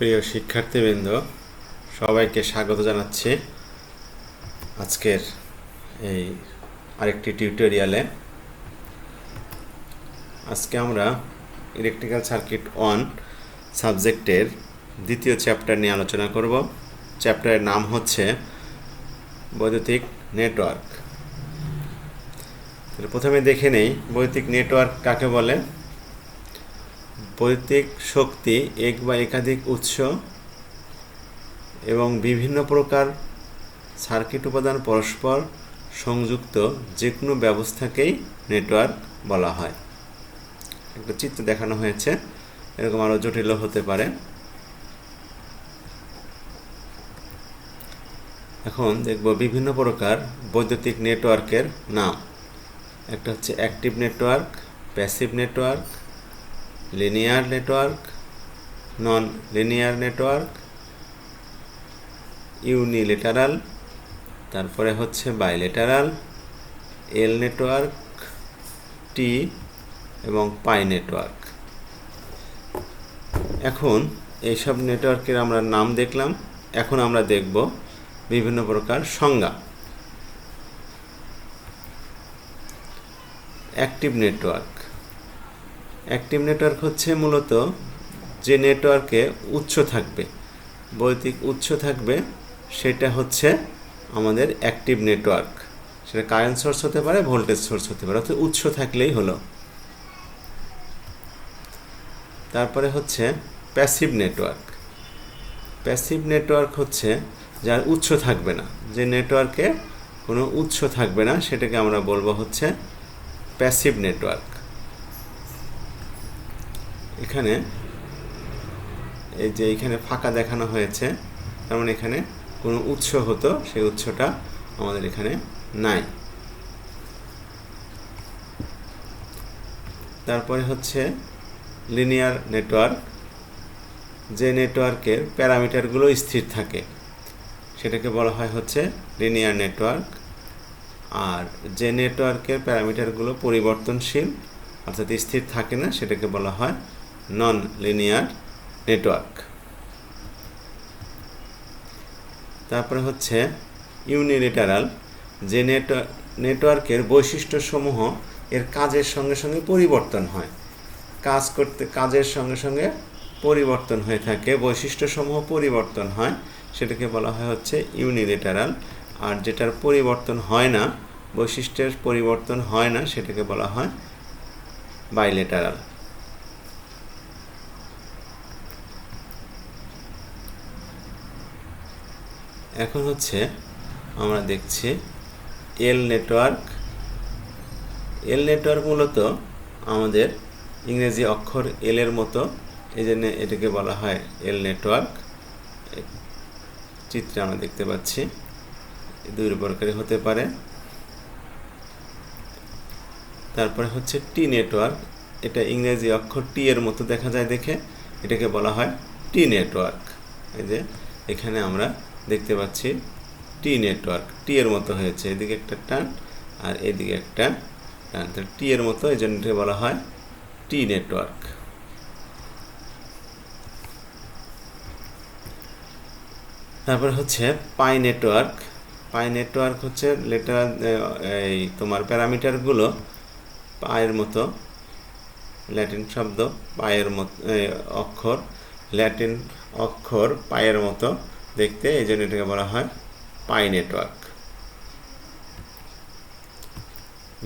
প্রিয় শিক্ষার্থীবৃন্দ, সবাইকে স্বাগত জানাচ্ছি আজকের এই আরেকটি টিউটোরিয়ালে। আজকে আমরা ইলেকট্রিক্যাল সার্কিট 1 সাবজেক্টের দ্বিতীয় চ্যাপ্টার নিয়ে আলোচনা করব। চ্যাপ্টারের নাম হচ্ছে বৈদ্যুতিক নেটওয়ার্ক। প্রথমে দেখে নেই বৈদ্যুতিক নেটওয়ার্ক কাকে বলে। বৈদ্যুতিক শক্তি এক বা একাধিক উৎস এবং বিভিন্ন প্রকার সার্কিট উপাদান পরস্পর সংযুক্ত যে কোনো ব্যবস্থাকেই নেটওয়ার্ক বলা হয়। একটা চিত্র দেখানো হয়েছে, এরকম আরও জটিলও হতে পারে। এখন দেখব বিভিন্ন প্রকার বৈদ্যুতিক নেটওয়ার্কের নাম। একটা হচ্ছে active network, passive network, linear network, non linear network, unilateral, তারপরে হচ্ছে বাইল্যাটারাল, এল নেটওয়ার্ক, টি এবং পাই নেটওয়ার্ক। এখন এইসব নেটওয়ার্কের আমরা নাম দেখলাম। এখন আমরা দেখব বিভিন্ন প্রকার সংজ্ঞা। Active network. অ্যাক্টিভ নেটওয়ার্ক হচ্ছে মূলত যে নেটওয়ার্কে উৎস থাকবে, বৈদ্যুতিক উৎস থাকবে, সেটা হচ্ছে আমাদের অ্যাক্টিভ নেটওয়ার্ক। সেটা কারেন্ট সোর্স হতে পারে, ভোল্টেজ সোর্স হতে পারে, অর্থাৎ উৎস থাকলেই হলো। তারপরে হচ্ছে প্যাসিভ নেটওয়ার্ক। প্যাসিভ নেটওয়ার্ক হচ্ছে যার উৎস থাকবে না, যে নেটওয়ার্কে কোনো উৎস থাকবে না, সেটাকে আমরা বলবো হচ্ছে প্যাসিভ নেটওয়ার্ক। এখানে এই যে এখানে ফাঁকা দেখানো হয়েছে, তার মানে এখানে কোনো উৎস হতো, সেই উৎসটা আমাদের এখানে নাই। তারপরে হচ্ছে লিনিয়ার নেটওয়ার্ক। যে নেটওয়ার্কের প্যারামিটারগুলো স্থির থাকে সেটাকে বলা হয় হচ্ছে লিনিয়ার নেটওয়ার্ক। আর যে নেটওয়ার্কের প্যারামিটারগুলো পরিবর্তনশীল অর্থাৎ স্থির থাকে না, সেটাকে বলা হয় নন লিনিয়ার নেটওয়ার্ক। তারপরে হচ্ছে ইউনিল্যাটারাল। যে নেটওয়ার্কের বৈশিষ্ট্যসমূহ এর কাজের সঙ্গে সঙ্গে পরিবর্তন হয়, কাজের সঙ্গে সঙ্গে পরিবর্তন হয়ে থাকে, বৈশিষ্ট্যসমূহ পরিবর্তন হয়, সেটাকে বলা হয় হচ্ছে ইউনিল্যাটারাল। আর যেটার পরিবর্তন হয় না, বৈশিষ্ট্যের পরিবর্তন হয় না, সেটাকে বলা হয় বাইল্যাটারাল। এখন হচ্ছে আমরা দেখছি এল নেটওয়ার্ক। এল নেটওয়ার্ক মূলত আমাদের ইংরেজি অক্ষর এল এর মতো, এই জন্য এটাকে বলা হয় এল নেটওয়ার্ক। চিত্রে আমরা দেখতে পাচ্ছি দুই প্রকারের হতে পারে। তারপরে হচ্ছে টি নেটওয়ার্ক। এটা ইংরেজি অক্ষর টি এর মতো দেখা যায় দেখে, এটাকে বলা হয় টি নেটওয়ার্ক। এই যে এখানে আমরা দেখতে পাচ্ছি টি নেটওয়ার্ক, টি এর মতো হয়েছে, এদিকে একটা টান আর এদিকে একটা টান, টি এর মতো, এই জন্য এটাকে বলা হয় টি নেটওয়ার্ক। তারপর হচ্ছে পাই নেটওয়ার্ক। পাই নেটওয়ার্ক হচ্ছে এই তোমার প্যারামিটারগুলো পায়ের মতো, ল্যাটিন শব্দ পায়ের মতো, অক্ষর ল্যাটিন অক্ষর পায়ের মতো দেখতে, এই জন্য এটাকে বলা হয় পাই নেটওয়ার্ক।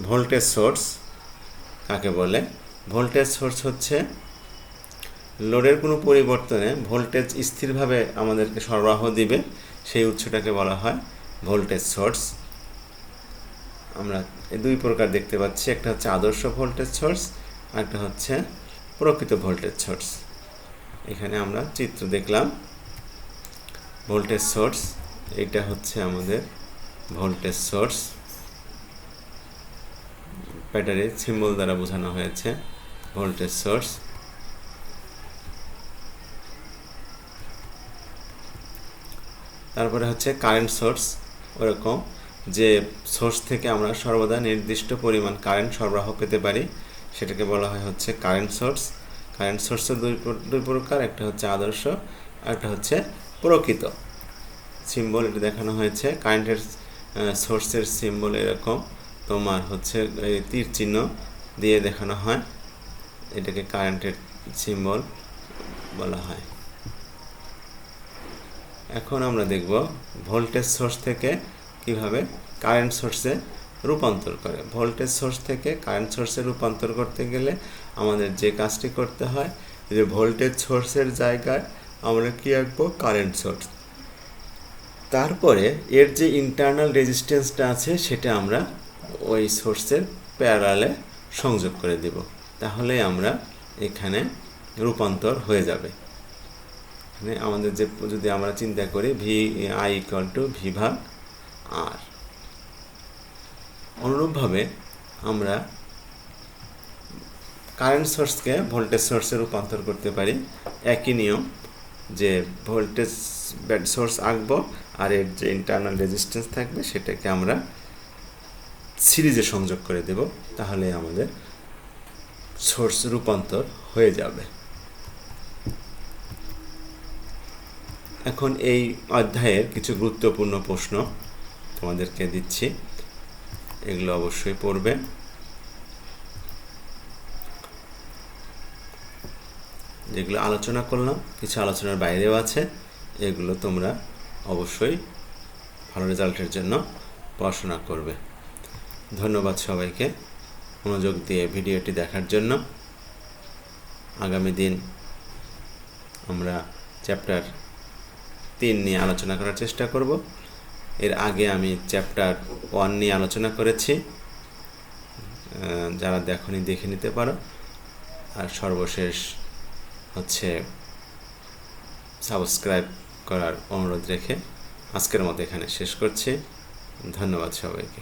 ভোল্টেজ সোর্স কাকে বলে? ভোল্টেজ সোর্স হচ্ছে লোডের কোনো পরিবর্তনে ভোল্টেজ স্থিরভাবে আমাদেরকে সরবরাহ দিবে, সেই উৎসটাকে বলা হয় ভোল্টেজ সোর্স। আমরা এই দুই প্রকার দেখতে পাচ্ছি, একটা হচ্ছে আদর্শ ভোল্টেজ সোর্স, আর একটা হচ্ছে প্রকৃত ভোল্টেজ সোর্স। এখানে আমরা চিত্র দেখলাম ভোল্টেজ সোর্স, এইটা হচ্ছে আমাদের ভোল্টেজ সোর্স, ব্যাটারি সিম্বল দ্বারা বোঝানো হয়েছে ভোল্টেজ সোর্স। তারপরে হচ্ছে কারেন্ট সোর্স। ওরকম যে সোর্স থেকে আমরা সর্বদা নির্দিষ্ট পরিমাণ কারেন্ট সরবরাহ পেতে পারি, সেটাকে বলা হয় হচ্ছে কারেন্ট সোর্স। কারেন্ট সোর্সের দুই প্রকার, একটা হচ্ছে আদর্শ একটা হচ্ছে প্রকৃত সিম্বল। এটা দেখানো হয়েছে কারেন্টের সোর্সের সিম্বল এরকম তোমার হচ্ছে এই তীর চিহ্ন দিয়ে দেখানো হয়, এটাকে কারেন্টের সিম্বল বলা হয়। এখন আমরা দেখব ভোল্টেজ সোর্স থেকে কিভাবে কারেন্ট সোর্সে রূপান্তর করে। ভোল্টেজ সোর্স থেকে কারেন্ট সোর্সে রূপান্তর করতে গেলে আমাদের যে কাজটি করতে হয়, যে ভোল্টেজ সোর্সের জায়গায় আমরা কি আঁকবো, কারেন্ট সোর্স। তারপরে এর যে ইন্টারনাল রেজিস্ট্যান্সটা আছে সেটা আমরা ওই সোর্সের প্যারালালে সংযোগ করে দেব, তাহলেই আমরা এখানে রূপান্তর হয়ে যাবে। মানে আমাদের যে যদি আমরা চিন্তা করি V I equal to V ভাগ আর, অনুরূপভাবে আমরা কারেন্ট সোর্সকে ভোল্টেজ সোর্সে রূপান্তর করতে পারি। একই নিয়ম, যে ভোল্টেজ সোর্স আঁকবো আর এর যে ইন্টারনাল রেজিস্ট্যান্স থাকবে সেটাকে আমরা সিরিজে সংযোগ করে দেব, তাহলে আমাদের সোর্স রূপান্তর হয়ে যাবে। এখন এই অধ্যায়ের কিছু গুরুত্বপূর্ণ প্রশ্ন তোমাদেরকে দিচ্ছি, এগুলো অবশ্যই পড়বে। যেগুলো আলোচনা করলাম কিছু আলোচনার বাইরেও আছে, এগুলো তোমরা অবশ্যই ভালো রেজাল্টের জন্য পড়াশোনা করবে। ধন্যবাদ সবাইকে মনোযোগ দিয়ে ভিডিওটি দেখার জন্য। আগামী দিন আমরা চ্যাপ্টার 3 নিয়ে আলোচনা করার চেষ্টা করব। এর আগে আমি চ্যাপ্টার 1 নিয়ে আলোচনা করেছি, যারা দেখোনি দেখে নিতে পারো। আর সর্বশেষ হচ্ছে সাবস্ক্রাইব করার অনুরোধ রেখে আজকের মতো এখানে শেষ করছি। ধন্যবাদ সবাইকে।